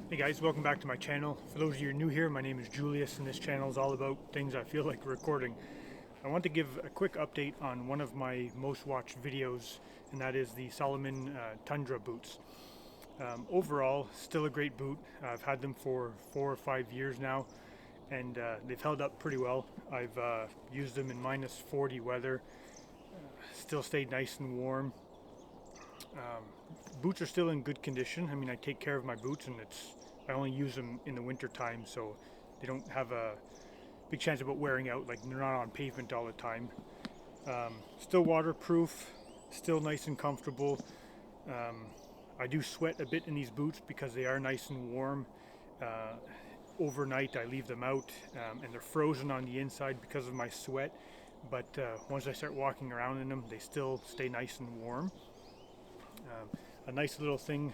Hey guys, welcome back to my channel. For those of you who are new here, my name is Julius and this channel is all about things I feel like recording. I want to give a quick update on one of my most watched videos, and that is the Salomon Toundra boots. Overall, still a great boot. I've had them for 4 or 5 years now, and they've held up pretty well. I've used them in -40 weather, still stayed nice and warm. Boots are still in good condition. I mean, I take care of my boots, and I only use them in the winter time, so they don't have a big chance about wearing out. Like, they're not on pavement all the time. Still waterproof, still nice and comfortable. I do sweat a bit in these boots because they are nice and warm. Overnight I leave them out, and they're frozen on the inside because of my sweat, but once I start walking around in them, they still stay nice and warm. A nice little thing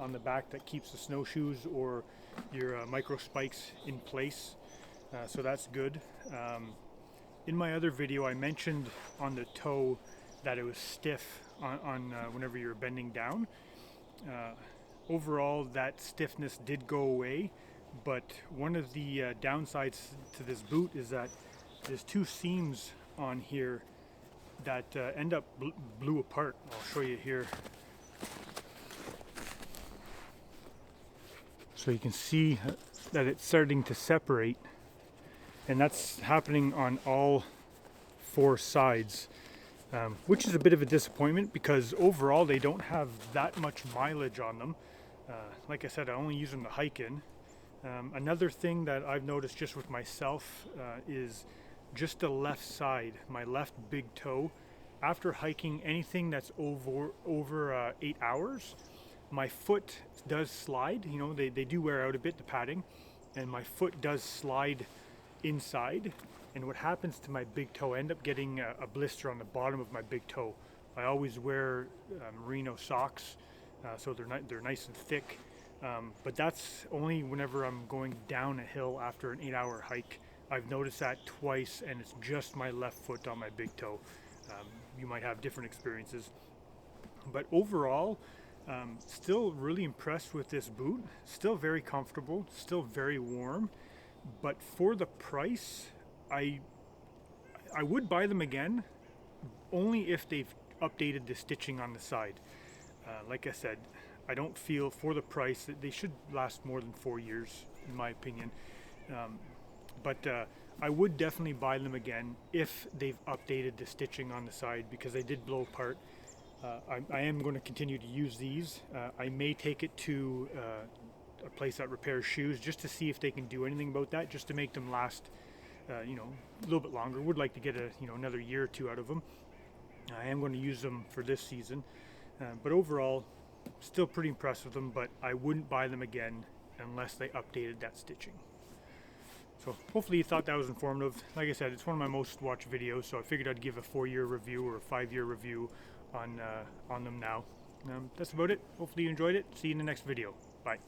on the back that keeps the snowshoes or your micro spikes in place, so that's good. In my other video I mentioned on the toe that it was stiff on whenever you're bending down. Overall that stiffness did go away, but one of the downsides to this boot is that there's two seams on here that end up blew apart. I'll show you here. So you can see that it's starting to separate, and that's happening on all 4 sides, which is a bit of a disappointment because overall they don't have that much mileage on them. Like I said, I only use them to hike in. Another thing that I've noticed just with myself is just the left side, my left big toe. After hiking anything that's over 8 hours, my foot does slide. You know, they do wear out a bit, the padding, and my foot does slide inside. And what happens to my big toe, I end up getting a blister on the bottom of my big toe. I always wear merino socks, so they're nice and thick, but that's only whenever I'm going down a hill after an 8-hour hike. I've noticed that twice, and it's just my left foot on my big toe. You might have different experiences, but overall, still really impressed with this boot. Still very comfortable, still very warm, but for the price, I would buy them again, only if they've updated the stitching on the side. Like I said, I don't feel for the price that they should last more than 4 years, in my opinion. But I would definitely buy them again if they've updated the stitching on the side, because they did blow apart. I am going to continue to use these. I may take it to a place that repairs shoes just to see if they can do anything about that, just to make them last a little bit longer. Would like to get another year or 2 out of them. I am going to use them for this season, but overall still pretty impressed with them, but I wouldn't buy them again unless they updated that stitching. So hopefully you thought that was informative. Like I said, it's one of my most watched videos, so I figured I'd give a 4-year review or a 5-year review on them now. That's about it. Hopefully you enjoyed it. See you in the next video. Bye.